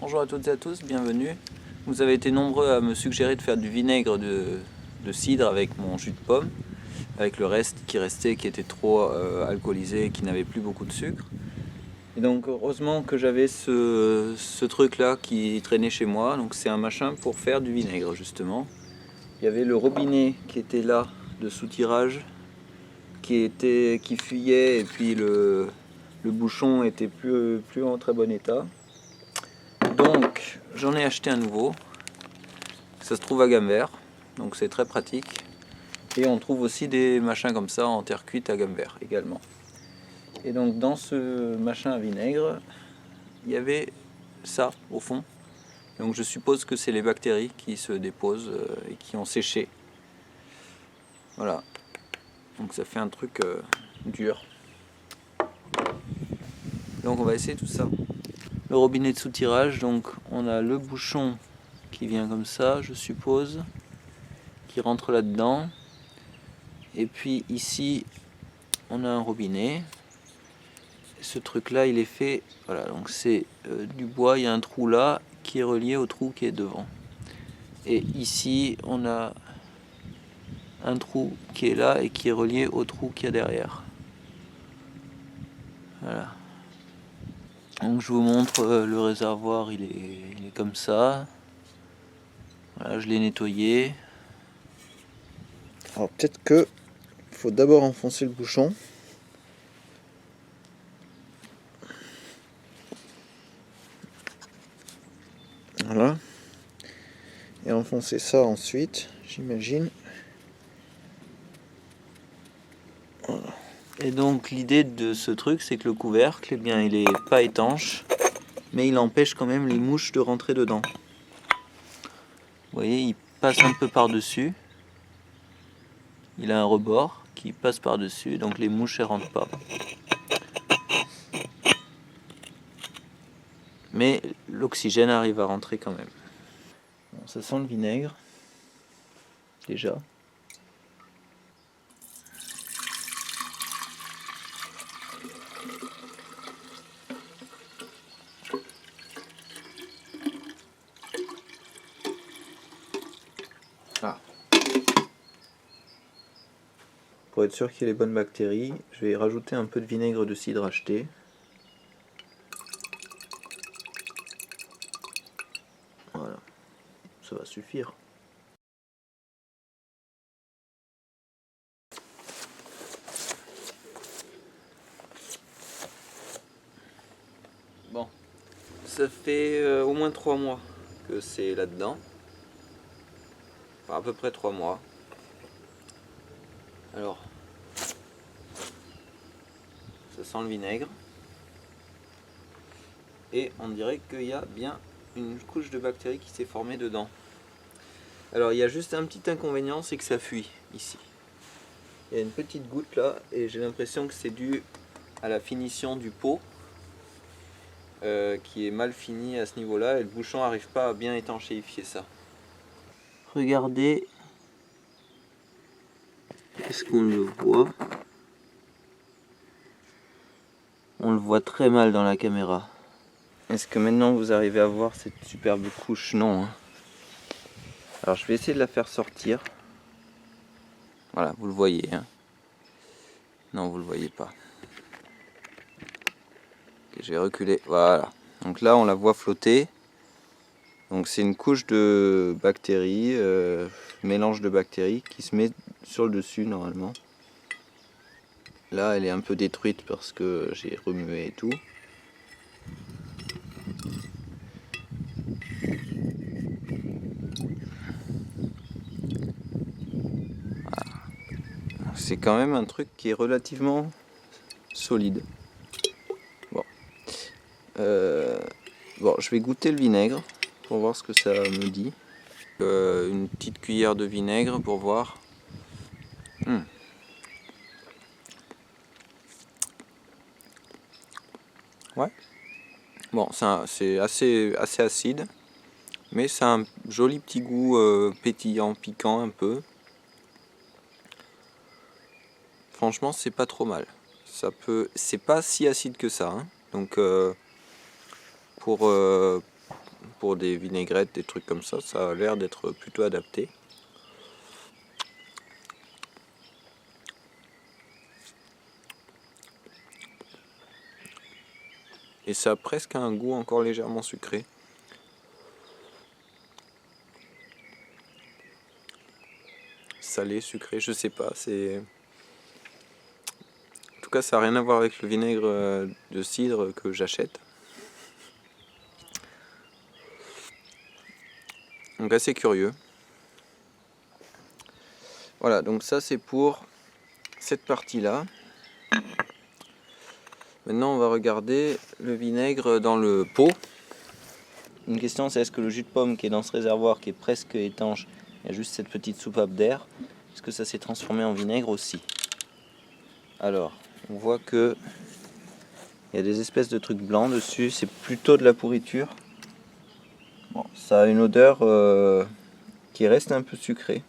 Bonjour à toutes et à tous, bienvenue. Vous avez été nombreux à me suggérer de faire du vinaigre de cidre avec mon jus de pomme, avec le reste qui restait, qui était trop alcoolisé, qui n'avait plus beaucoup de sucre. Et donc heureusement que j'avais ce truc là qui traînait chez moi, donc c'est un machin pour faire du vinaigre justement. Il y avait le robinet qui était là de soutirage, qui fuyait, et puis le bouchon était plus en très bon état. Donc j'en ai acheté un nouveau, ça se trouve à Gamme-Vert, donc c'est très pratique. Et on trouve aussi des machins comme ça en terre cuite à Gamme-Vert également. Et donc dans ce machin à vinaigre, il y avait ça au fond. Donc je suppose que c'est les bactéries qui se déposent et qui ont séché. Voilà, donc ça fait un truc dur. Donc on va essayer tout ça. Le robinet de soutirage, donc on a le bouchon qui vient comme ça, je suppose, qui rentre là-dedans. Et puis ici, on a un robinet. Ce truc-là, il est fait, voilà, donc c'est du bois, il y a un trou là qui est relié au trou qui est devant. Et ici, on a un trou qui est là et qui est relié au trou qu'il y a derrière. Voilà. Donc je vous montre le réservoir, il est comme ça. Voilà, je l'ai nettoyé. Alors peut-être que faut d'abord enfoncer le bouchon. Voilà. Et enfoncer ça ensuite, j'imagine. Voilà. Et donc l'idée de ce truc, c'est que le couvercle, eh bien, il est pas étanche, mais il empêche quand même les mouches de rentrer dedans. Vous voyez, il passe un peu par-dessus. Il a un rebord qui passe par-dessus, donc les mouches ne rentrent pas. Mais l'oxygène arrive à rentrer quand même. Bon, ça sent le vinaigre, déjà. Ah. Pour être sûr qu'il y ait les bonnes bactéries, je vais rajouter un peu de vinaigre de cidre acheté. Voilà, ça va suffire. Bon, ça fait au moins 3 mois que c'est là-dedans. Enfin, à peu près 3 mois. Alors, ça sent le vinaigre. Et on dirait qu'il y a bien une couche de bactéries qui s'est formée dedans. Alors il y a juste un petit inconvénient, c'est que ça fuit ici. Il y a une petite goutte là et j'ai l'impression que c'est dû à la finition du pot qui est mal fini à ce niveau là et le bouchon n'arrive pas à bien étanchéifier ça. Regardez, est-ce qu'on le voit? On le voit très mal dans la caméra. Est-ce que maintenant vous arrivez à voir cette superbe couche? Non, hein. Alors je vais essayer de la faire sortir. Voilà, vous le voyez, hein. Non, vous le voyez pas. Okay, je vais reculer, voilà. Donc là, on la voit flotter. Donc c'est une couche de bactéries, mélange de bactéries qui se met sur le dessus normalement. Là, elle est un peu détruite parce que j'ai remué et tout. Voilà. C'est quand même un truc qui est relativement solide. Bon. Bon, je vais goûter le vinaigre pour voir ce que ça me dit. Une petite cuillère de vinaigre pour voir. Ouais. Bon, c'est assez acide, mais ça a un joli petit goût pétillant, piquant un peu. Franchement, c'est pas trop mal. C'est pas si acide que ça, hein. Donc pour pour des vinaigrettes, des trucs comme ça, ça a l'air d'être plutôt adapté. Et ça a presque un goût encore légèrement sucré. Salé, sucré, je sais pas, c'est... En tout cas, ça n'a rien à voir avec le vinaigre de cidre que j'achète. Donc assez curieux. Voilà, donc ça c'est pour cette partie-là. Maintenant on va regarder le vinaigre dans le pot. Une question, c'est est-ce que le jus de pomme qui est dans ce réservoir, qui est presque étanche, il y a juste cette petite soupape d'air, est-ce que ça s'est transformé en vinaigre aussi? Alors, on voit que il y a des espèces de trucs blancs dessus, c'est plutôt de la pourriture. Bon, ça a une odeur qui reste un peu sucrée.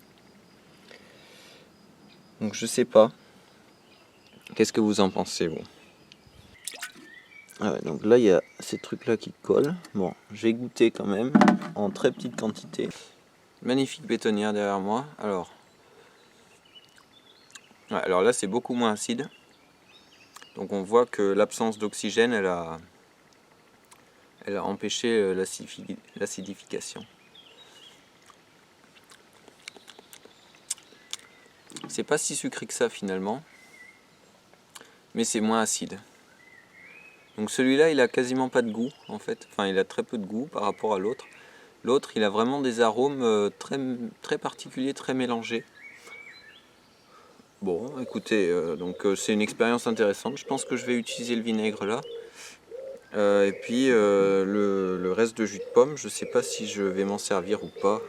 Donc je sais pas. Qu'est-ce que vous en pensez, vous? Ah ouais, donc là il y a ces trucs là qui collent. Bon, je vais goûter quand même en très petite quantité. Magnifique bétonnière derrière moi. Alors, ouais, alors là c'est beaucoup moins acide. Donc on voit que l'absence d'oxygène elle a empêché l'acidification. C'est pas si sucré que ça finalement, mais c'est moins acide. Donc celui-là il a quasiment pas de goût en fait, enfin il a très peu de goût par rapport à l'autre. L'autre il a vraiment des arômes très particuliers, très mélangés. Bon écoutez, c'est une expérience intéressante, je pense que je vais utiliser le vinaigre là. Et puis le reste de jus de pomme, je sais pas si je vais m'en servir ou pas,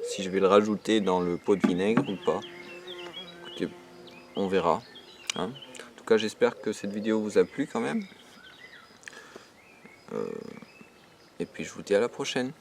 si je vais le rajouter dans le pot de vinaigre ou pas. Écoutez, on verra. Hein. En tout cas j'espère que cette vidéo vous a plu quand même. Et puis je vous dis à la prochaine.